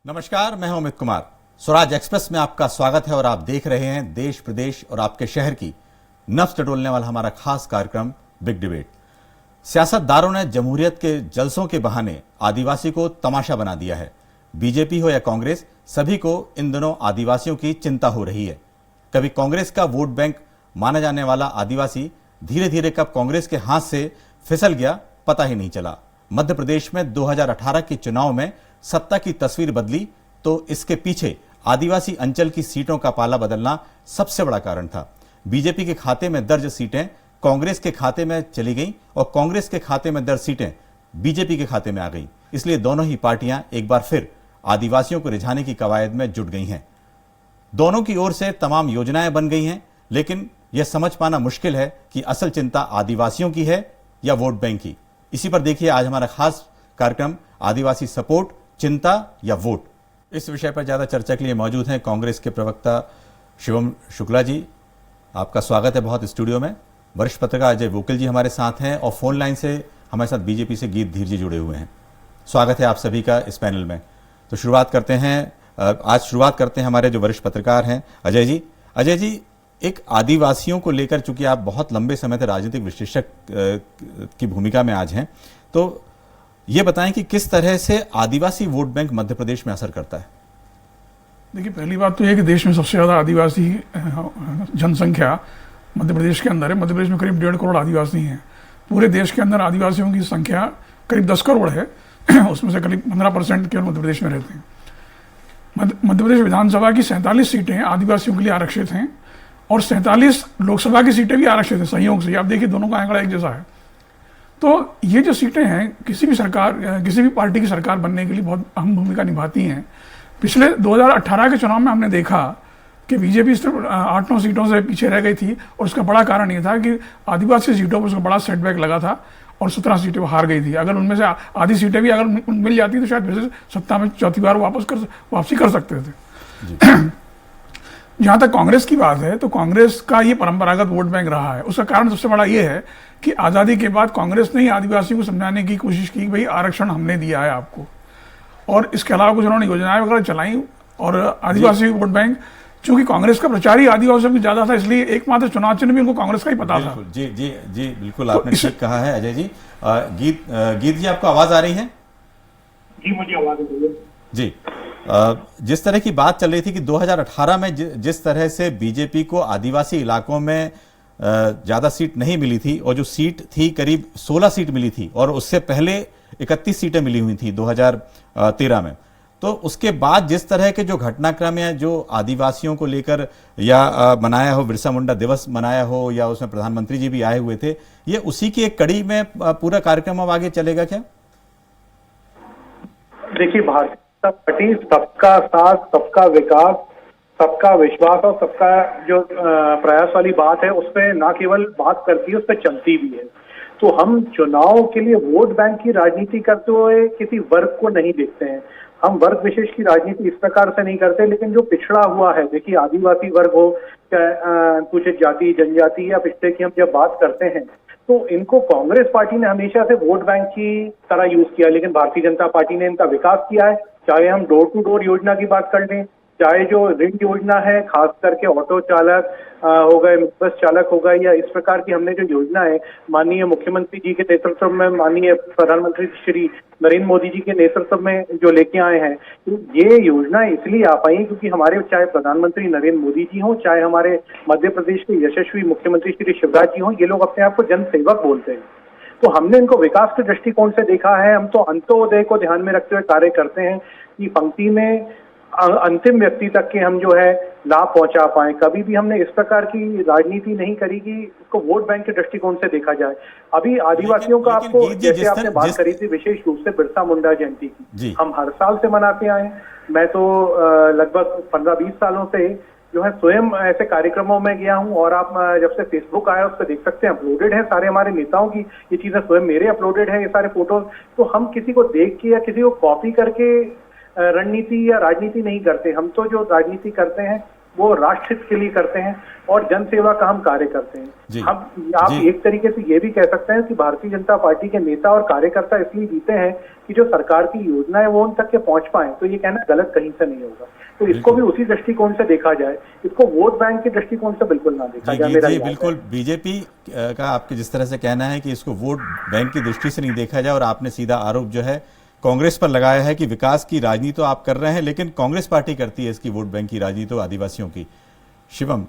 नमस्कार, मैं हूं अमित कुमार। स्वराज एक्सप्रेस में आपका स्वागत है और आप देख रहे हैं देश प्रदेश और आपके शहर की नब्ज टटोलने वाला हमारा खास कार्यक्रम बिग डिबेट। सियासतदारों ने जमहूरियत के जलसों के बहाने आदिवासी को तमाशा बना दिया है। बीजेपी हो या कांग्रेस, सभी को इन दिनों आदिवासियों की चिंता हो रही है। कभी कांग्रेस का वोट बैंक माना जाने वाला आदिवासी धीरे धीरे कब कांग्रेस के हाथ से फिसल गया, पता ही नहीं चला। मध्य प्रदेश में 2018 के चुनाव में सत्ता की तस्वीर बदली तो इसके पीछे आदिवासी अंचल की सीटों का पाला बदलना सबसे बड़ा कारण था। बीजेपी के खाते में दर्ज सीटें कांग्रेस के खाते में चली गईं और कांग्रेस के खाते में दर्ज सीटें बीजेपी के खाते में आ गईं। इसलिए दोनों ही पार्टियां एक बार फिर आदिवासियों को रिझाने की कवायद में जुट गई हैं। दोनों की ओर से तमाम योजनाएं बन गई हैं, लेकिन यह समझ पाना मुश्किल है कि असल चिंता आदिवासियों की है या वोट बैंक की। इसी पर देखिए आज हमारा खास कार्यक्रम आदिवासी सपोर्ट, चिंता या वोट। इस विषय पर ज्यादा चर्चा के लिए मौजूद हैं कांग्रेस के प्रवक्ता शिवम शुक्ला जी। आपका स्वागत है बहुत स्टूडियो में। वरिष्ठ पत्रकार अजय वोकल जी हमारे साथ हैं और फोन लाइन से हमारे साथ बीजेपी से गीत धीर जी जुड़े हुए हैं। स्वागत है आप सभी का इस पैनल में। तो शुरुआत करते हैं हमारे जो वरिष्ठ पत्रकार हैं अजय जी। अजय जी, एक आदिवासियों को लेकर, चूंकि आप बहुत लंबे समय से राजनीतिक विश्लेषक की भूमिका में आज हैं, तो ये बताएं कि किस तरह से आदिवासी वोट बैंक मध्य प्रदेश में असर करता है। देखिए, पहली बात तो यह कि देश में सबसे ज़्यादा आदिवासी जनसंख्या मध्य प्रदेश के अंदर है। मध्य प्रदेश में करीब 1.5 करोड़ आदिवासी हैं। पूरे देश के अंदर आदिवासियों की संख्या करीब 10 करोड़ है। उसमें से करीब 15% केवल मध्य प्रदेश में रहते हैं। मध्य प्रदेश विधानसभा की 47 सीटें आदिवासियों के लिए आरक्षित हैं और 47 लोकसभा की सीटें भी आरक्षित हैं संयोग से। आप देखिए, दोनों का आंकड़ा एक जैसा है। तो ये जो सीटें हैं, किसी भी पार्टी की सरकार बनने के लिए बहुत अहम भूमिका निभाती हैं। पिछले 2018 के चुनाव में हमने देखा कि बीजेपी सिर्फ 8-9 सीटों से पीछे रह गई थी और उसका बड़ा कारण ये था कि आदिवासी सीटों पर उसका बड़ा सेटबैक लगा था और 17 सीटें वो हार गई थी। अगर उनमें से आधी सीटें भी अगर मिल जाती तो शायद फिर से सत्ता में चौथी बार वापसी कर सकते थे। जहाँ तक कांग्रेस की बात है, तो कांग्रेस का ये परंपरागत वोट बैंक रहा है। उसका कारण सबसे बड़ा ये है कि आज़ादी के बाद कांग्रेस ने ही आदिवासियों को समझाने की कोशिश की, भाई आरक्षण हमने दिया है आपको, और इसके अलावा कुछ उन्होंने योजनाएं वगैरह चलाई। और आदिवासी वोट बैंक, चूंकि कांग्रेस का प्रचार ही आदिवासियों की ज्यादा था, इसलिए एकमात्र चुनाव चिन्ह भी उनको कांग्रेस का ही पता था। जी जी जी, बिल्कुल आपने ठीक कहा है अजय जी। गीत जी, आपको आवाज आ रही है? जी, मुझे आवाज आ रही है जी। जिस तरह की बात चल रही थी कि 2018 में जिस तरह से बीजेपी को आदिवासी इलाकों में ज्यादा सीट नहीं मिली थी और जो सीट थी करीब 16 सीट मिली थी और उससे पहले 31 सीटें मिली हुई थी 2013 में, तो उसके बाद जिस तरह के जो घटनाक्रम है जो आदिवासियों को लेकर या मनाया हो, बिरसा मुंडा दिवस मनाया हो या उसमें प्रधानमंत्री जी भी आए हुए थे, ये उसी की एक कड़ी में पूरा कार्यक्रम अब आगे चलेगा क्या? देखिए, भारतीय जनता पार्टी सबका साथ, सबका विकास, सबका विश्वास और सबका जो प्रयास वाली बात है, उस पर ना केवल बात करती है, उस पर चलती भी है। तो हम चुनाव के लिए वोट बैंक की राजनीति करते हुए किसी वर्ग को नहीं देखते हैं। हम वर्ग विशेष की राजनीति इस प्रकार से नहीं करते, लेकिन जो पिछड़ा हुआ है, देखिए आदिवासी वर्ग हो, कुछ जाति जनजाति या पिछड़े की हम जब बात करते हैं, तो इनको कांग्रेस पार्टी ने हमेशा से वोट बैंक की तरह यूज किया, लेकिन भारतीय जनता पार्टी ने इनका विकास किया है। चाहे हम डोर टू डोर योजना की बात कर लें, चाहे जो ऋण योजना है, खास करके ऑटो चालक हो गए, बस चालक हो गए, या इस प्रकार की हमने जो योजना है माननीय मुख्यमंत्री जी के नेतृत्व में, माननीय प्रधानमंत्री श्री नरेंद्र मोदी जी के नेतृत्व में जो लेके आए हैं, तो ये योजना इसलिए आ पाई क्योंकि हमारे चाहे प्रधानमंत्री नरेंद्र मोदी जी हों, चाहे हमारे मध्य प्रदेश के यशस्वी मुख्यमंत्री श्री शिवराज जी हों, ये लोग अपने आप को जनसेवक बोलते हैं। तो हमने इनको विकास के दृष्टिकोण से देखा है। हम तो अंत्योदय को ध्यान में रखते हुए कार्य करते हैं कि पंक्ति में अंतिम व्यक्ति तक के हम जो है लाभ पहुंचा पाए। कभी भी हमने इस प्रकार की राजनीति नहीं करी कि इसको वोट बैंक के दृष्टिकोण से देखा जाए। अभी आदिवासियों का आपको, जैसे आपने बात करी थी विशेष रूप से बिरसा मुंडा जयंती की, हम हर साल से मनाते आए। मैं तो लगभग 15-20 सालों से जो है स्वयं ऐसे कार्यक्रमों में गया हूं, और आप जब से फेसबुक आया उस पर देख सकते हैं, अपलोडेड है सारे हमारे नेताओं की ये चीजें, स्वयं मेरे अपलोडेड है ये सारे फोटोज। तो हम किसी को देख के या किसी को कॉपी करके रणनीति या राजनीति नहीं करते। हम तो जो राजनीति करते हैं वो राष्ट्र हित के लिए करते हैं और जन सेवा का हम कार्य करते जी। हैं। हम आप जी। एक तरीके से ये भी कह सकते हैं कि भारतीय जनता पार्टी के नेता और कार्यकर्ता इसलिए जीते हैं कि जो सरकार की योजना है वो उन तक के पहुंच पाए। तो ये कहना गलत कहीं से नहीं होगा। तो इसको भी उसी दृष्टिकोण से देखा जाए, इसको वोट बैंक के दृष्टिकोण से बिल्कुल ना देखा जाए। मेरा जी ये बात है। बिल्कुल, बीजेपी का आपके जिस तरह से कहना है कि इसको वोट बैंक की दृष्टि से नहीं देखा जाए, और आपने सीधा आरोप जो है कांग्रेस पर लगाया है कि विकास की राजनीति तो आप कर रहे हैं लेकिन कांग्रेस पार्टी करती है इसकी वोट बैंक की राजनीति तो आदिवासियों की। शिवम,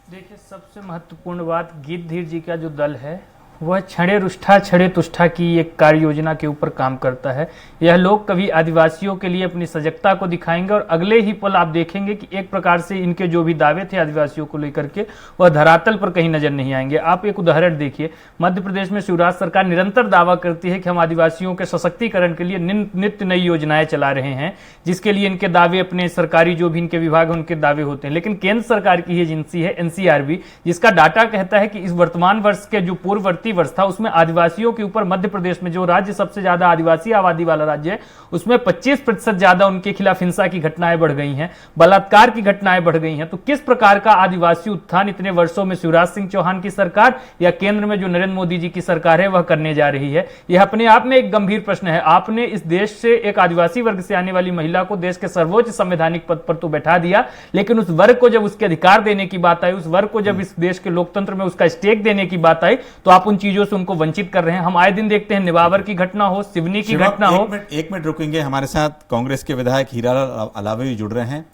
देखिए, सबसे महत्वपूर्ण बात, गिद्धीर जी का जो दल है वह छड़े रुष्ठा छड़े तुष्ठा की एक कार्य योजना के ऊपर काम करता है। यह लोग कभी आदिवासियों के लिए अपनी सजगता को दिखाएंगे और अगले ही पल आप देखेंगे कि एक प्रकार से इनके जो भी दावे थे आदिवासियों को लेकर के वह धरातल पर कहीं नजर नहीं आएंगे। आप एक उदाहरण देखिए, मध्य प्रदेश में शिवराज सरकार निरंतर दावा करती है कि हम आदिवासियों के सशक्तिकरण के लिए नित्य नई योजनाएं चला रहे हैं, जिसके लिए इनके दावे, अपने सरकारी जो भी इनके विभाग हैं उनके दावे होते हैं। लेकिन केंद्र सरकार की ही एजेंसी है NCRB, जिसका डाटा कहता है कि इस वर्तमान वर्ष के जो पूर्ववर्ती वर्ष था उसमें आदिवासियों के ऊपर मध्य प्रदेश में, जो राज्य सबसे ज्यादा आदिवासी आबादी वाला राज्य है, उसमें 25% ज्यादा उनके खिलाफ हिंसा की घटनाएं बढ़ गई हैं, बलात्कार की घटनाएं बढ़ गई हैं। तो किस प्रकार का आदिवासी उत्थान इतने वर्षों में शिवराज सिंह चौहान की सरकार या केंद्र में जो नरेंद्र मोदी जी की सरकार है वह करने जा रही है? यह अपने आप में एक गंभीर प्रश्न है। आपने इस देश से एक आदिवासी वर्ग से आने वाली महिला को देश के सर्वोच्च संवैधानिक पद पर तो बैठा दिया, लेकिन उस वर्ग को जब उसके अधिकार देने की बात आई, उस वर्ग को जब इस देश के लोकतंत्र में उसका स्टेक देने की बात आई, तो आप उन चीजों से उनको वंचित कर रहे हैं। हम आए दिन देखते हैं, निवावर की घटना हो, सिवनी की घटना हो। एक मिनट रुकेंगे, हमारे साथ कांग्रेस के विधायक हीरालाल अलावी जुड़ रहे हैं।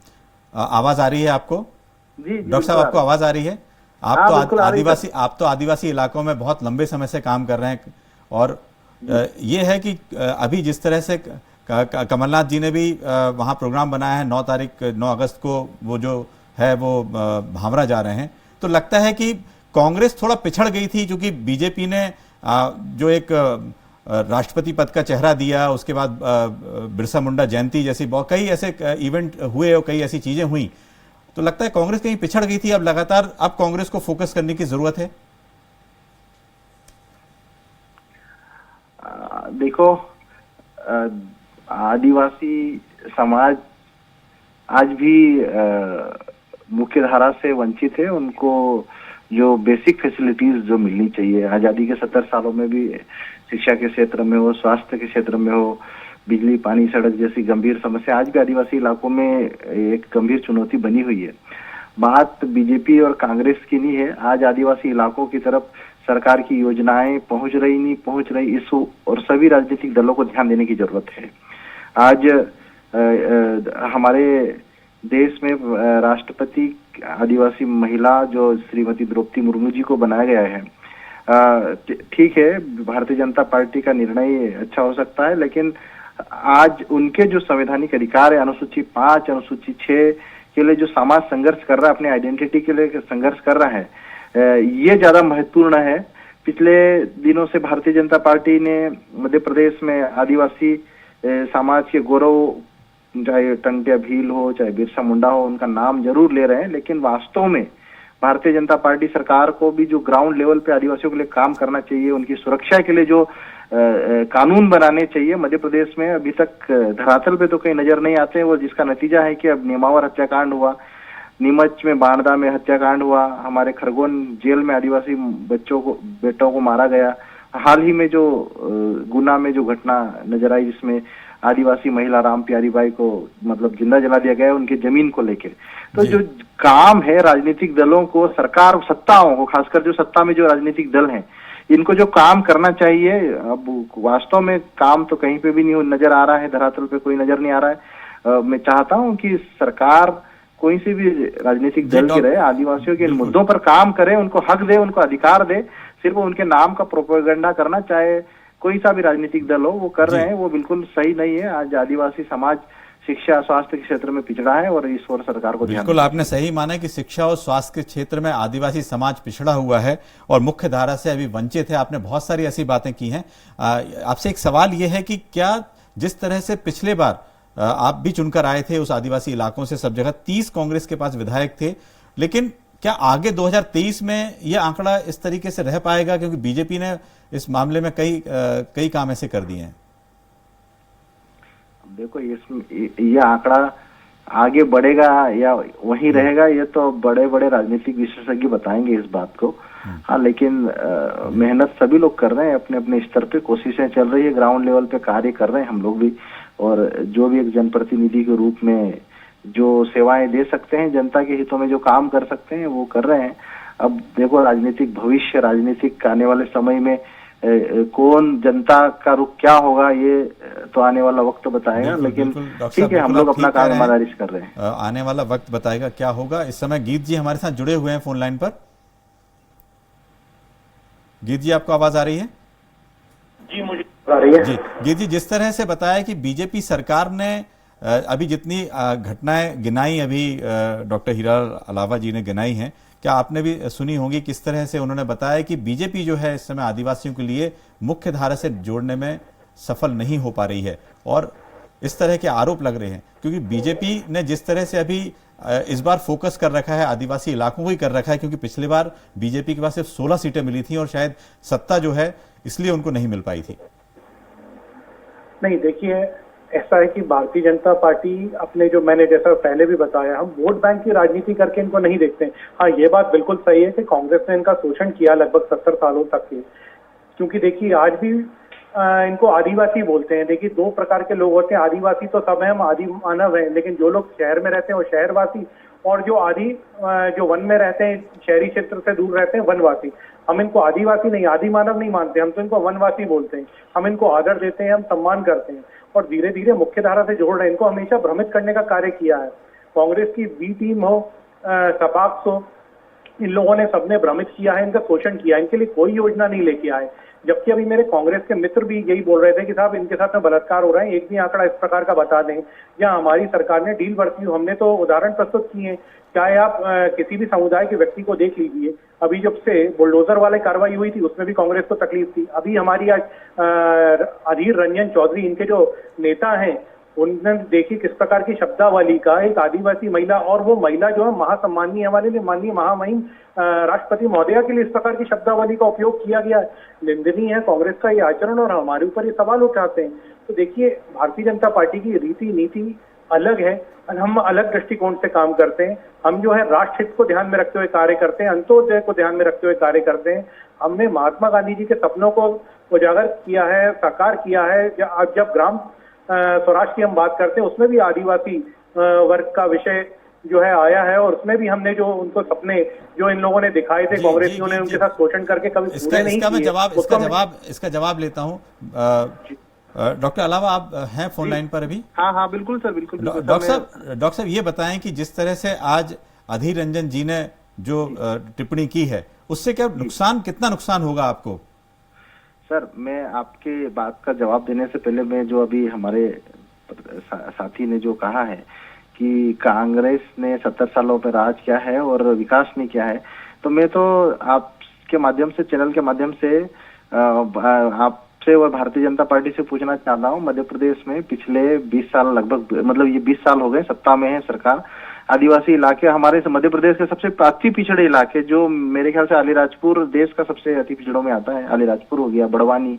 आवाज आ रही है आपको? जी, डॉक्टर साहब, आपको आवाज आ रही है? आप तो आदिवासी इलाकों में बहुत लंबे समय से काम कर रहे हैं, और ये है कि अभी जिस तरह से कमलनाथ जी ने भी वहां प्रोग्राम बनाया है, 9 अगस्त को वो जो है वो भामरा जा रहे हैं, तो लगता है कि कांग्रेस थोड़ा पिछड़ गई थी, क्योंकि बीजेपी ने जो एक राष्ट्रपति पद का चेहरा दिया, उसके बाद बिरसा मुंडा जयंती जैसी बहुत कई ऐसे इवेंट हुए और कई ऐसी चीजें हुई, तो लगता है कांग्रेस कहीं पिछड़ गई थी। अब लगातार अब कांग्रेस को फोकस करने की जरूरत है। देखो, आदिवासी समाज आज भी मुख्य धारा से वंचित है। उनको जो बेसिक फैसिलिटीज जो मिलनी चाहिए, आजादी के 70 सालों में भी शिक्षा के क्षेत्र में हो, स्वास्थ्य के क्षेत्र में हो, बिजली, पानी, सड़क जैसी गंभीर समस्या आज भी आदिवासी इलाकों में एक गंभीर चुनौती बनी हुई है। बात बीजेपी और कांग्रेस की नहीं है। आज आदिवासी इलाकों की तरफ सरकार की योजनाएं पहुंच रही, नहीं पहुंच रही, इस और सभी राजनीतिक दलों को ध्यान देने की जरूरत है। आज हमारे देश में राष्ट्रपति आदिवासी महिला जो श्रीमती द्रौपदी मुर्मू जी को बनाया गया है, ठीक है, भारतीय जनता पार्टी का निर्णय अच्छा हो सकता है, लेकिन आज उनके जो संवैधानिक अधिकार है, अनुसूची 5, अनुसूची 6 के लिए जो समाज संघर्ष कर रहा है, अपने आइडेंटिटी के लिए संघर्ष कर रहा है, ये ज्यादा महत्वपूर्ण है। पिछले दिनों से भारतीय जनता पार्टी ने मध्य प्रदेश में आदिवासी समाज के गौरव, चाहे टंट्या भील हो, चाहे बिरसा मुंडा हो, उनका नाम जरूर ले रहे हैं, लेकिन वास्तव में भारतीय जनता पार्टी सरकार को भी जो ग्राउंड लेवल पे आदिवासियों के लिए काम करना चाहिए, उनकी सुरक्षा के लिए जो कानून बनाने चाहिए, मध्य प्रदेश में अभी तक धरातल पे तो कहीं नजर नहीं आते हैं। वो जिसका नतीजा है कि अब नेमावर हत्याकांड हुआ, नीमच में बाणदा में हत्याकांड हुआ, हमारे खरगोन जेल में आदिवासी बेटों को मारा गया, हाल ही में जो गुना में जो घटना नजर आई जिसमें आदिवासी महिला राम प्यारी बाई को मतलब जिंदा जला दिया गया उनकी जमीन को लेकर। तो जो काम है राजनीतिक दलों को, सरकार सत्ताओं को, खासकर जो सत्ता में जो राजनीतिक दल हैं, इनको जो काम करना चाहिए, अब वास्तव में काम तो कहीं पे भी नहीं नजर आ रहा है, धरातल पे कोई नजर नहीं आ रहा है। मैं चाहता हूं कि सरकार कोई सी भी राजनीतिक दल की रहे, आदिवासियों के इन मुद्दों पर काम करे, उनको हक दे, उनको अधिकार दे। सिर्फ उनके नाम का प्रोपेगेंडा करना, चाहे कोई सा भी राजनीतिक दल हो, वो कर रहे हैं, वो बिल्कुल सही नहीं है। आज आदिवासी समाज शिक्षा स्वास्थ्य के क्षेत्र में पिछड़ा है और इस ओर सरकार को ध्यान। बिल्कुल आपने सही माना कि शिक्षा और स्वास्थ्य के क्षेत्र में आदिवासी समाज पिछड़ा हुआ है और मुख्य धारा से अभी वंचित है। आपने बहुत सारी ऐसी बातें की हैं। आपसे एक सवाल यह है कि क्या जिस तरह से पिछले बार आप भी चुनकर आए थे उस आदिवासी इलाकों से, सब जगह 30 कांग्रेस के पास विधायक थे, लेकिन क्या आगे 2023 में यह आंकड़ा इस तरीके से रह पाएगा? क्योंकि बीजेपी ने इस मामले में कई काम ऐसे कर दिए हैं। देखो, ये आंकड़ा आगे बढ़ेगा या वहीं रहेगा, ये तो बड़े बड़े राजनीतिक विशेषज्ञ बताएंगे इस बात को। हाँ, लेकिन मेहनत सभी लोग कर रहे हैं, अपने अपने स्तर पे कोशिशें चल रही है, ग्राउंड लेवल पे कार्य कर रहे हैं हम लोग भी, और जो भी एक जनप्रतिनिधि के रूप में जो सेवाएं दे सकते हैं, जनता के हितों में जो काम कर सकते हैं वो कर रहे हैं। अब देखो राजनीतिक भविष्य, राजनीतिक आने वाले समय में कौन जनता का रुख क्या होगा ये तो आने वाला वक्त बताएगा, लेकिन ठीक है हम लोग अपना काम ईमानदारी से कर रहे हैं। आने वाला वक्त बताएगा क्या होगा। इस समय गीत जी हमारे साथ जुड़े हुए हैं फोन लाइन पर। गीत जी, आपको आवाज आ रही है? जी, मुझे आ रही है। जी गीत जी, जिस तरह से बताया कि बीजेपी सरकार ने अभी जितनी घटनाएं गिनाई, अभी डॉक्टर हीरालाल अलावा जी ने गिनाई हैं, क्या आपने भी सुनी होंगी किस तरह से उन्होंने बताया कि बीजेपी जो है इस समय आदिवासियों के लिए मुख्य धारा से जोड़ने में सफल नहीं हो पा रही है, और इस तरह के आरोप लग रहे हैं क्योंकि बीजेपी ने जिस तरह से अभी इस बार फोकस कर रखा है आदिवासी इलाकों को ही कर रखा है, क्योंकि पिछली बार बीजेपी के पास सिर्फ 16 सीटें मिली थी और शायद सत्ता जो है इसलिए उनको नहीं मिल पाई थी। नहीं, देखिए ऐसा है कि भारतीय जनता पार्टी अपने जो, मैंने जैसा पहले भी बताया, हम वोट बैंक की राजनीति करके इनको नहीं देखते हैं। हाँ, ये बात बिल्कुल सही है कि कांग्रेस ने इनका शोषण किया लगभग 70 सालों तक के, क्योंकि देखिए आज भी इनको आदिवासी बोलते हैं। देखिए दो प्रकार के लोग होते हैं, आदिवासी तो सब है, हम आदि मानव हैं, लेकिन जो लोग शहर में रहते हैं वो शहरवासी, और जो वन में रहते हैं, शहरी क्षेत्र से दूर रहते हैं, वनवासी। हम इनको आदिवासी नहीं, आदि मानव नहीं मानते, हम तो इनको वनवासी बोलते हैं। हम इनको आदर देते हैं, हम सम्मान करते हैं और धीरे धीरे मुख्य धारा से जोड़ रहे हैं। इनको हमेशा भ्रमित करने का कार्य किया है। कांग्रेस की बी टीम हो, सपाक्स हो, इन लोगों ने सबने भ्रमित किया है, इनका शोषण किया है, इनके लिए कोई योजना नहीं लेके आए। जबकि अभी मेरे कांग्रेस के मित्र भी यही बोल रहे थे कि साहब इनके साथ में बलात्कार हो रहा है, एक भी आंकड़ा इस प्रकार का बता दें, या हमारी सरकार ने डील बरती हो। हमने तो उदाहरण प्रस्तुत किए, चाहे आप किसी भी समुदाय के व्यक्ति को देख लीजिए। अभी जब से बुलडोजर वाले कार्रवाई हुई थी उसमें भी कांग्रेस को तकलीफ थी। अभी हमारी आज अधीर रंजन चौधरी, इनके जो नेता हैं, उन्होंने देखी किस प्रकार की शब्दावली का एक आदिवासी महिला, और वो महिला जो है महासम्मानीय, हमारे लिए माननीय महामहिम राष्ट्रपति महोदया के लिए इस प्रकार की शब्दावली का उपयोग किया गया है। निंदनीय है कांग्रेस का ये आचरण, और हमारे ऊपर ये सवाल उठाते हैं। तो देखिए भारतीय जनता पार्टी की रीति नीति अलग है, हम अलग दृष्टिकोण से काम करते हैं। हम जो है राष्ट्र हित को ध्यान में रखते हुए कार्य करते हैं, अंत्योदय को ध्यान में रखते हुए कार्य करते हैं। हमने महात्मा गांधी जी के सपनों को उजागर किया है, साकार किया है। जब ग्राम स्वराज की हम बात करते हैं उसमें भी आदिवासी वर्ग का विषय जो है आया है, और उसमें भी हमने जो उनको सपने जो इन लोगों ने दिखाए थे, कांग्रेसियों ने उनके साथ शोषण करके कभी पूरे नहीं किए। इसका जवाब लेता हूं। डॉक्टर अलावा आप हैं फोन लाइन पर अभी? हाँ बिल्कुल सर, बिल्कुल। डॉक्टर साहब ये बताएं कि जिस तरह से आज अधीर रंजन जी ने जो टिप्पणी की है उससे क्या नुकसान, कितना नुकसान होगा आपको? सर, मैं आपके बात का जवाब देने से पहले मैं जो अभी हमारे साथी ने जो कहा है कि कांग्रेस ने 70 सालों में राज किया है और विकास नहीं किया है, तो मैं तो आपके माध्यम से, चैनल के माध्यम से आपसे और भारतीय जनता पार्टी से पूछना चाहता हूँ, मध्य प्रदेश में पिछले 20 साल लगभग, मतलब ये 20 साल हो गए सत्ता में है सरकार, आदिवासी इलाके हमारे मध्य प्रदेश के सबसे अति पिछड़े इलाके, जो मेरे ख्याल से अलीराजपुर देश का सबसे अति पिछड़ों में आता है, अलीराजपुर हो गया, बड़वानी,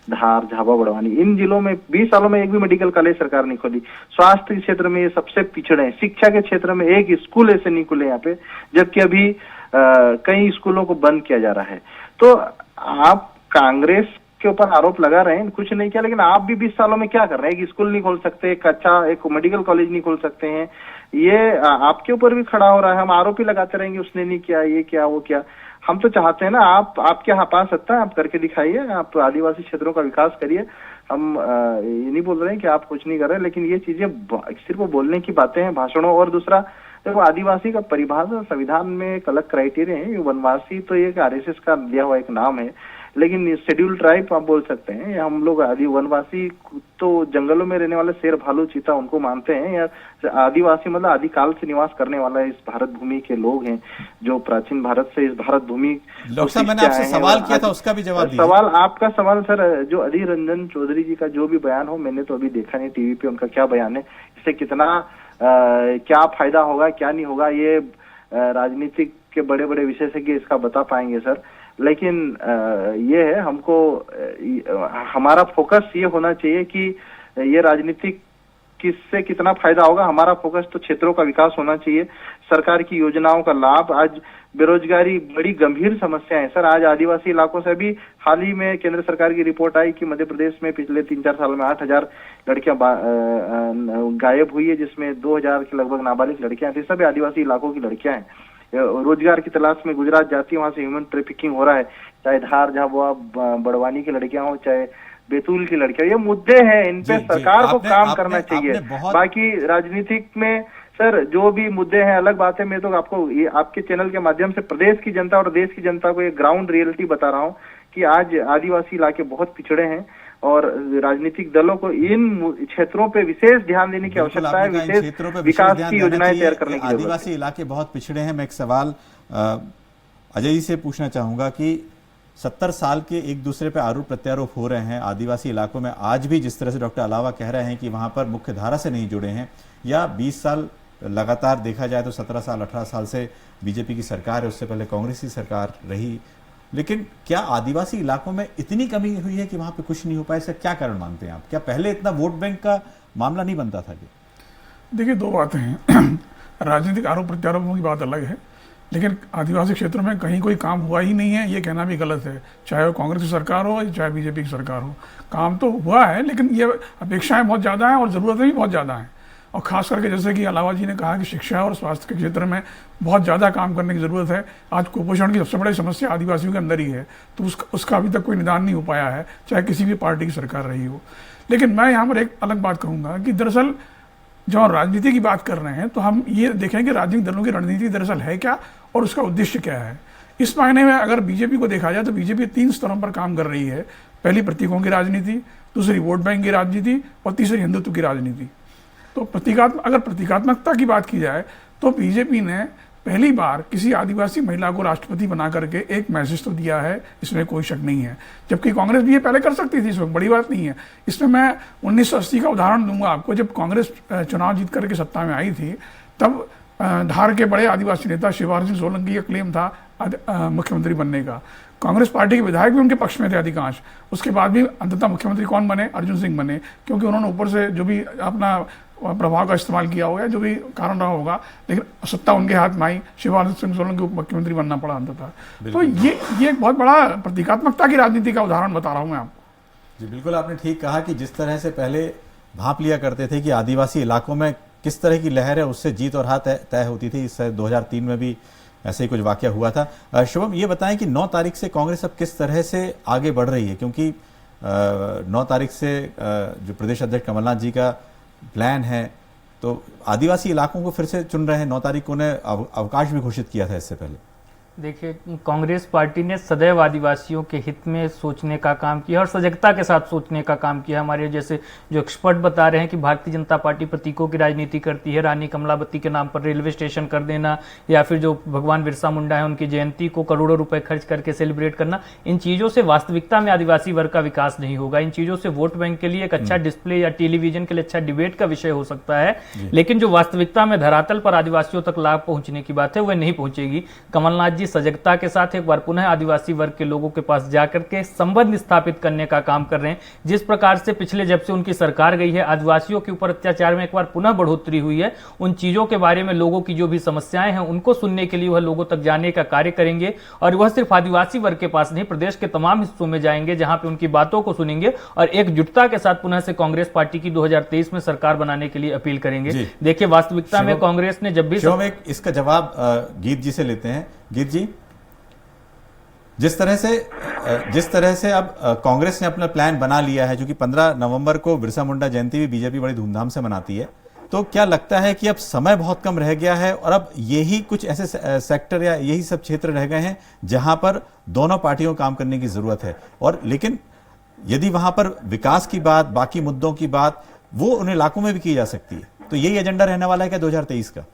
धार, झाबा, बड़वानी, इन जिलों में 20 सालों में एक भी मेडिकल कॉलेज सरकार नहीं खोली। स्वास्थ्य के क्षेत्र में ये सबसे पिछड़े हैं। शिक्षा के क्षेत्र में एक स्कूल ऐसे नहीं खुले यहाँ पे, जबकि अभी कई स्कूलों को बंद किया जा रहा है। तो आप कांग्रेस के ऊपर आरोप लगा रहे हैं, कुछ नहीं किया, लेकिन आप भी 20 सालों में क्या कर रहे हैं? एक स्कूल नहीं खोल सकते, एक मेडिकल कॉलेज नहीं खोल सकते हैं। ये आपके ऊपर भी खड़ा हो रहा है। हम आरोप ही लगाते रहेंगे उसने नहीं किया, ये क्या, वो क्या। हम तो चाहते हैं ना, आपके पास सत्ता है, आप करके दिखाइए, आप आदिवासी क्षेत्रों का विकास करिए। हम ये नहीं बोल रहे हैं कि आप कुछ नहीं कर रहे, लेकिन ये चीजें सिर्फ बोलने की बातें हैं, भाषणों। और दूसरा, देखो आदिवासी का परिभाषा संविधान में एक अलग क्राइटेरिया है। वनवासी तो ये आरएसएस का दिया हुआ एक नाम है, लेकिन शेड्यूल ट्राइब आप बोल सकते हैं। हम लोग वनवासी तो जंगलों में रहने वाले शेर, भालू, चीता उनको मानते हैं, या आदिवासी मतलब आदिकाल से निवास करने वाला इस भारत भूमि के लोग हैं, जो प्राचीन भारत से इस भारत भूमि। डॉक्टर साहब, मैंने आपसे सवाल किया था, उसका भी जवाब दीजिए। सवाल, आपका सवाल सर, जो अधीर रंजन चौधरी जी का जो भी बयान हो, मैंने तो अभी देखा नहीं टीवी पे उनका क्या बयान है, इससे कितना क्या फायदा होगा, क्या नहीं होगा, ये राजनीतिक के बड़े बड़े विशेषज्ञ इसका बता पाएंगे सर। लेकिन ये है, हमको हमारा फोकस ये होना चाहिए कि ये राजनीतिक किससे कितना फायदा होगा। हमारा फोकस तो क्षेत्रों का विकास होना चाहिए, सरकार की योजनाओं का लाभ। आज बेरोजगारी बड़ी गंभीर समस्या है सर। आज आदिवासी इलाकों से भी हाल ही में केंद्र सरकार की रिपोर्ट आई कि मध्य प्रदेश में पिछले 3-4 साल में 8,000 लड़कियां गायब हुई है, जिसमें 2,000 के लगभग नाबालिग लड़कियां थी। सभी आदिवासी इलाकों की लड़कियां हैं। रोजगार की तलाश में गुजरात जाती है, वहां से ह्यूमन ट्रैफिकिंग हो रहा है, चाहे धार झाबुआ बड़वानी की लड़कियां हो, चाहे बैतूल की लड़कियां। ये मुद्दे हैं, इन पे सरकार को काम करना चाहिए। बाकी राजनीतिक में सर जो भी मुद्दे हैं अलग बात है। मैं तो आपको ये आपके चैनल के माध्यम से प्रदेश की जनता और देश की जनता को एक ग्राउंड रियलिटी बता रहा हूँ कि आज आदिवासी इलाके बहुत पिछड़े हैं और राजनीतिक दलों को इन क्षेत्रों पे विशेष ध्यान देने की आवश्यकता है, विशेष विकास की योजनाएं तैयार करने की। आदिवासी इलाके बहुत पिछड़े हैं। मैं एक सवाल अजय जी से पूछना चाहूंगा कि 70 साल के एक दूसरे पे आरोप प्रत्यारोप हो रहे हैं आदिवासी इलाकों में। आज भी जिस तरह से डॉक्टर अलावा कह रहे हैं कि वहां पर मुख्य धारा से नहीं जुड़े हैं, या 20 साल लगातार देखा जाए तो 17 साल 18 साल से बीजेपी की सरकार है, उससे पहले कांग्रेस की सरकार रही, लेकिन क्या आदिवासी इलाकों में इतनी कमी हुई है कि वहां पे कुछ नहीं हो पाया? इसका क्या कारण मानते हैं आप? क्या पहले इतना वोट बैंक का मामला नहीं बनता था? देखिए, दो बातें हैं। राजनीतिक आरोप प्रत्यारोपों की बात अलग है, लेकिन आदिवासी क्षेत्रों में कहीं कोई काम हुआ ही नहीं है, ये कहना भी गलत है। चाहे वो कांग्रेस की सरकार हो चाहे बीजेपी की सरकार हो, काम तो हुआ है, लेकिन ये अपेक्षाएं बहुत ज़्यादा हैं और ज़रूरतें भी बहुत ज़्यादा हैं। और ख़ास करके जैसे कि अलावा जी ने कहा कि शिक्षा और स्वास्थ्य के क्षेत्र में बहुत ज़्यादा काम करने की ज़रूरत है। आज कुपोषण की सबसे बड़ी समस्या आदिवासियों के अंदर ही है, तो उसका अभी तक कोई निदान नहीं हो पाया है, चाहे किसी भी पार्टी की सरकार रही हो। लेकिन मैं यहाँ पर एक अलग बात कहूँगा कि दरअसल जब हम राजनीति की बात कर रहे हैं तो हम ये देखें कि राजनीतिक दलों की रणनीति दरअसल है क्या और उसका उद्देश्य क्या है। इस मायने में अगर बीजेपी को देखा जाए तो बीजेपी 3 स्तरों पर काम कर रही है। पहली प्रतीकों की राजनीति, दूसरी वोट बैंक की राजनीति और तीसरी हिंदुत्व की राजनीति। तो अगर प्रतीकात्मकता की बात की जाए तो बीजेपी ने पहली बार किसी आदिवासी महिला को राष्ट्रपति बना करके एक मैसेज तो दिया है, इसमें कोई शक नहीं है, जबकि कांग्रेस भी ये पहले कर सकती थी, इसमें बड़ी बात नहीं है। इसमें मैं 1980 का उदाहरण दूंगा आपको। जब कांग्रेस चुनाव जीत करके सत्ता में आई थी, तब धार के बड़े आदिवासी नेता शिवराज सिंह सोलंकी का क्लेम था मुख्यमंत्री बनने का। कांग्रेस पार्टी के विधायक भी उनके पक्ष में थे अधिकांश। उसके बाद भी अंततः मुख्यमंत्री कौन बने? अर्जुन सिंह बने, क्योंकि उन्होंने ऊपर से जो भी अपना प्रभाव का इस्तेमाल किया होगा, जो भी कारण रहा होगा, लेकिन सत्ता उनके हाथ में आई। शिवराज सिंह सोलंकी को मुख्यमंत्री बनना पड़ा अंततः। तो ये एक बहुत बड़ा प्रतीकात्मकता की राजनीति का उदाहरण बता रहा हूं मैं आपको। जी बिल्कुल, आपने ठीक कहा कि जिस तरह से पहले भांप लिया करते थे कि आदिवासी इलाकों में किस तरह की लहर है, उससे जीत और हार तय होती थी। इससे 2003 में भी ऐसे ही कुछ वाकया हुआ था। शुभम, ये बताएं कि 9 तारीख से कांग्रेस अब किस तरह से आगे बढ़ रही है, क्योंकि 9 तारीख से जो प्रदेश अध्यक्ष कमलनाथ जी का प्लान है, तो आदिवासी इलाकों को फिर से चुन रहे हैं। 9 तारीख को उन्हें अवकाश भी घोषित किया था इससे पहले। देखिए, कांग्रेस पार्टी ने सदैव आदिवासियों के हित में सोचने का काम किया और सजगता के साथ सोचने का काम किया। हमारे जैसे जो एक्सपर्ट बता रहे हैं कि भारतीय जनता पार्टी प्रतीकों की राजनीति करती है, रानी कमलावती के नाम पर रेलवे स्टेशन कर देना, या फिर जो भगवान बिरसा मुंडा है उनकी जयंती को करोड़ों रुपए खर्च करके सेलिब्रेट करना, इन चीज़ों से वास्तविकता में आदिवासी वर्ग का विकास नहीं होगा। इन चीज़ों से वोट बैंक के लिए एक अच्छा डिस्प्ले या टेलीविजन के लिए अच्छा डिबेट का विषय हो सकता है, लेकिन जो वास्तविकता में धरातल पर आदिवासियों तक लाभ पहुंचने की बात है वह नहीं पहुंचेगी। कमलनाथ जी सजगता के साथ एक बार पुनः आदिवासी वर्ग के लोगों के पास जाकर के संबंध स्थापित करने का काम कर रहे हैं। जिस प्रकार से पिछले जब से उनकी सरकार गई है आदिवासियों के ऊपर अत्याचार में एक बार पुनः बढ़ोतरी हुई है, उन चीजों के बारे में लोगों की जो भी समस्याएं हैं उनको सुनने के लिए वह लोगों तक जाने का कार्य करेंगे। और वह सिर्फ आदिवासी वर्ग के पास नहीं, प्रदेश के तमाम हिस्सों में जाएंगे जहां पे उनकी बातों को सुनेंगे और एकजुटता के साथ पुनः से कांग्रेस पार्टी की 2023 में सरकार बनाने के लिए अपील करेंगे। देखिए, वास्तविकता में कांग्रेस ने जब भी इसका जवाब गीत जी से लेते हैं। गीत जी, जिस तरह से अब कांग्रेस ने अपना प्लान बना लिया है, जो कि 15 नवंबर को बिरसा मुंडा जयंती भी बीजेपी बड़ी धूमधाम से मनाती है, तो क्या लगता है कि अब समय बहुत कम रह गया है और अब यही कुछ ऐसे सेक्टर या यही सब क्षेत्र रह गए हैं जहां पर दोनों पार्टियों को काम करने की जरूरत है? और लेकिन यदि वहां पर विकास की बात, बाकी मुद्दों की बात, वो उन इलाकों में भी की जा सकती है, तो यही एजेंडा रहने वाला है क्या 2023 का?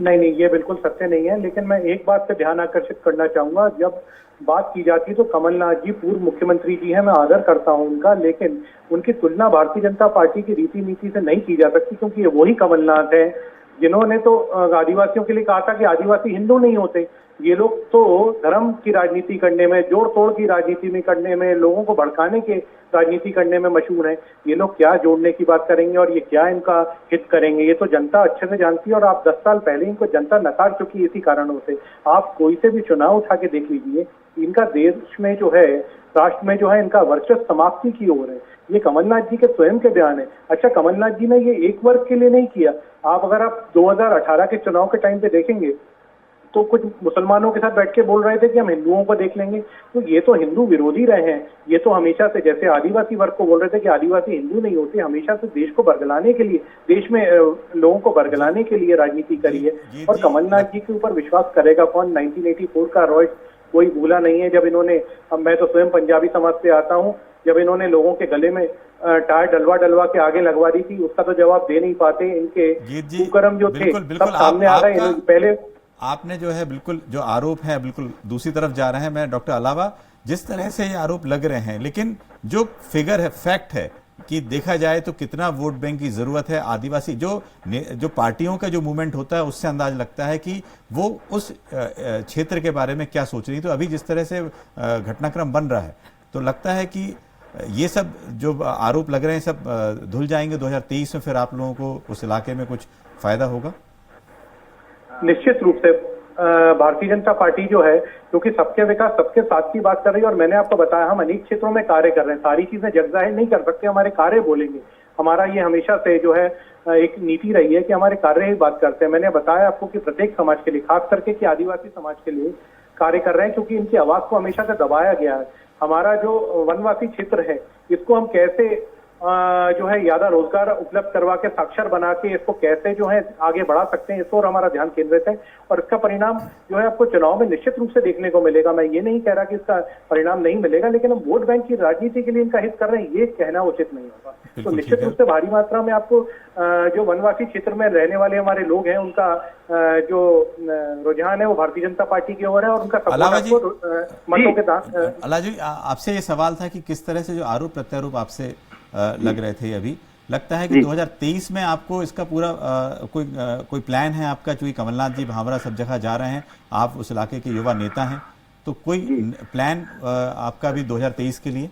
नहीं, ये बिल्कुल सत्य नहीं है। लेकिन मैं एक बात पे ध्यान आकर्षित करना चाहूंगा। जब बात की जाती है तो कमलनाथ जी पूर्व मुख्यमंत्री जी हैं, मैं आदर करता हूं उनका, लेकिन उनकी तुलना भारतीय जनता पार्टी की रीति नीति से नहीं की जा सकती, क्योंकि ये वही कमलनाथ हैं जिन्होंने तो आदिवासियों के लिए कहा था कि आदिवासी हिंदू नहीं होते। ये लोग तो धर्म की राजनीति करने में, जोड़ तोड़ की राजनीति में करने में, लोगों को भड़काने के राजनीति करने में मशहूर हैं। ये लोग क्या जोड़ने की बात करेंगे और ये क्या इनका हित करेंगे, ये तो जनता अच्छे से जानती है। और आप 10 साल पहले इनको जनता नकार चुकी है इसी कारणों से। आप कोई से भी चुनाव उठा के देख लीजिए, इनका देश में जो है, राष्ट्र में जो है, इनका वर्चस्व समाप्ति की ओर है। ये कमलनाथ जी के स्वयं के बयान है। अच्छा, कमलनाथ जी ने ये एक वर्ग के लिए नहीं किया। अगर आप 2018 के चुनाव के टाइम पे देखेंगे तो कुछ मुसलमानों के साथ बैठ के बोल रहे थे कि हम हिंदुओं को देख लेंगे। तो ये तो हिंदू विरोधी रहे हैं। ये तो हमेशा से, जैसे आदिवासी वर्ग को बोल रहे थे कि आदिवासी हिंदू नहीं होते, हमेशा से देश को बरगलाने के लिए, देश में लोगों को बरगलाने के लिए राजनीति करी है। और कमलनाथ जी के ऊपर विश्वास करेगा कौन? 1984 का रॉय कोई भूला नहीं है, जब इन्होंने, अब मैं तो स्वयं पंजाबी समाज से आता हूँ, जब इन्होंने लोगों के गले में टायर डलवा के आगे लगवा दी थी, उसका तो जवाब दे नहीं पाते। इनके कुकर्म जो थे सब सामने आ रहे हैं। पहले आपने जो है बिल्कुल जो आरोप है बिल्कुल दूसरी तरफ जा रहे हैं। मैं डॉक्टर अलावा, जिस तरह से ये आरोप लग रहे हैं, लेकिन जो फिगर है, फैक्ट है कि देखा जाए तो कितना वोट बैंक की जरूरत है आदिवासी, जो पार्टियों का जो मूवमेंट होता है उससे अंदाज लगता है कि वो उस क्षेत्र के बारे में क्या सोच रही। तो अभी जिस तरह से घटनाक्रम बन रहा है तो लगता है कि ये सब जो आरोप लग रहे हैं सब धुल जाएंगे 2023 में, फिर आप लोगों को उस इलाके में कुछ फायदा होगा। निश्चित रूप से भारतीय जनता पार्टी जो है, क्योंकि सबके विकास सबके साथ की बात कर रही है। और मैंने आपको बताया, हम अनेक क्षेत्रों में कार्य कर रहे हैं। सारी चीजें जग जाहिर नहीं कर सकते, हमारे कार्य बोलेंगे। हमारा ये हमेशा से जो है एक नीति रही है कि हमारे कार्य ही बात करते हैं। मैंने बताया आपको कि प्रत्येक समाज के लिए, खास करके कि आदिवासी समाज के लिए कार्य कर रहे हैं, क्योंकि इनकी आवाज को हमेशा से दबाया गया है। हमारा जो वनवासी क्षेत्र है, इसको हम कैसे जो है ज्यादा रोजगार उपलब्ध करवा के, साक्षर बना के, इसको कैसे जो है आगे बढ़ा सकते हैं, इस पर हमारा ध्यान केंद्रित है। और इसका परिणाम जो है आपको चुनाव में निश्चित रूप से देखने को मिलेगा। मैं ये नहीं कह रहा कि इसका परिणाम नहीं मिलेगा, लेकिन हम वोट बैंक की राजनीति के लिए इनका हित कर रहे हैं, ये कहना उचित नहीं होगा। तो निश्चित रूप से भारी मात्रा में आपको जो वनवासी क्षेत्र में रहने वाले हमारे लोग हैं, उनका जो रुझान है वो भारतीय जनता पार्टी की ओर है। और उनका मतों के साथ। अलावा जी, आपसे ये सवाल था कि किस तरह से जो आरोप प्रत्यारोप आपसे लग रहे थे, अभी लगता है कि 2023 में आपको इसका पूरा कोई प्लान है आपका? चूंकि कमलनाथ जी भावरा सब जगह जा रहे हैं, आप उस इलाके के युवा नेता हैं, तो कोई प्लान आपका भी 2023 के लिए?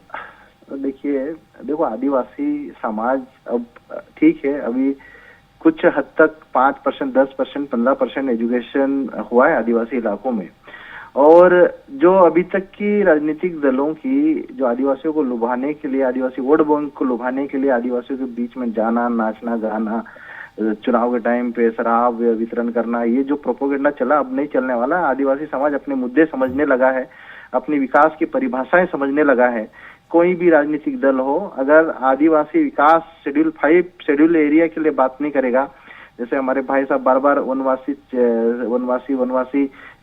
देखो आदिवासी समाज अब ठीक है, अभी कुछ हद तक 5%, 10%, 15% एजुकेशन हुआ है आदिवासी इलाकों में। और जो अभी तक की राजनीतिक दलों की जो आदिवासियों को लुभाने के लिए, आदिवासी वोट बैंक को लुभाने के लिए आदिवासियों के बीच में जाना, नाचना, गाना, चुनाव के टाइम पे शराब वितरण करना, ये जो प्रोपोगेंडा चला अब नहीं चलने वाला। आदिवासी समाज अपने मुद्दे समझने लगा है, अपनी विकास की परिभाषाएं समझने लगा है। कोई भी राजनीतिक दल हो, अगर आदिवासी विकास शेड्यूल 5 शेड्यूल एरिया के लिए बात नहीं करेगा, जैसे हमारे भाई साहब बार बार वनवासी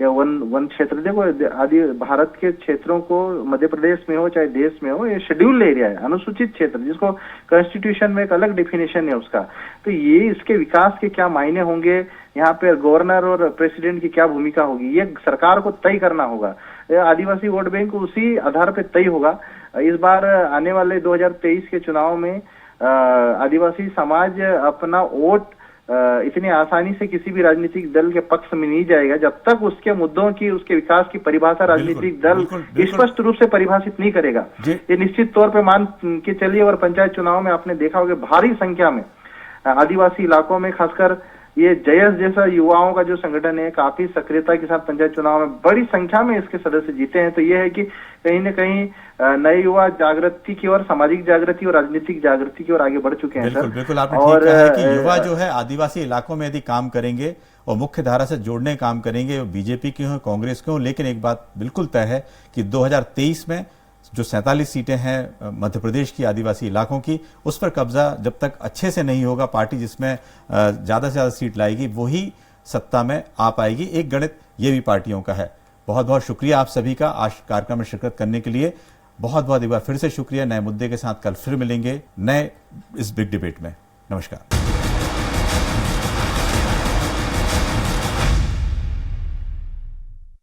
या वन क्षेत्र, देखो आदि भारत के क्षेत्रों को, मध्य प्रदेश में हो चाहे देश में हो, ये शेड्यूल एरिया है, अनुसूचित क्षेत्र, जिसको कॉन्स्टिट्यूशन में एक अलग डेफिनेशन है उसका। तो ये इसके विकास के क्या मायने होंगे, यहाँ पे गवर्नर और प्रेसिडेंट की क्या भूमिका होगी, ये सरकार को तय करना होगा। आदिवासी वोट बैंक उसी आधार पर तय होगा। इस बार आने वाले 2023 के चुनाव में आदिवासी समाज अपना वोट इतनी आसानी से किसी भी राजनीतिक दल के पक्ष में नहीं जाएगा जब तक उसके मुद्दों की, उसके विकास की परिभाषा राजनीतिक दल स्पष्ट रूप से परिभाषित नहीं करेगा। ये निश्चित तौर पे मान के चलिए। और पंचायत चुनाव में आपने देखा होगा भारी संख्या में आदिवासी इलाकों में, खासकर ये जयस जैसा युवाओं का जो संगठन है, काफी सक्रियता के साथ पंचायत चुनाव में बड़ी संख्या में इसके सदस्य जीते हैं। तो ये है कि कहीं न कहीं नए युवा जागृति की ओर, सामाजिक जागृति और राजनीतिक जागृति की ओर आगे बढ़ चुके हैं। बिल्कुल आपने ठीक कहा है कि युवा जो है आदिवासी इलाकों में यदि काम करेंगे और मुख्य धारा से जोड़ने काम करेंगे, बीजेपी की हो, कांग्रेस की हो, लेकिन एक बात बिल्कुल तय है कि 2023 में जो 47 सीटें हैं मध्य प्रदेश की आदिवासी इलाकों की, उस पर कब्जा जब तक अच्छे से नहीं होगा, पार्टी जिसमें ज्यादा से ज्यादा सीट लाएगी वही सत्ता में आ पाएगी। एक गणित ये भी पार्टियों का है। बहुत बहुत शुक्रिया आप सभी का आज कार्यक्रम में शिरकत करने के लिए। बहुत बहुत एक बार फिर से शुक्रिया। नए मुद्दे के साथ कल फिर मिलेंगे नए इस बिग डिबेट में। नमस्कार।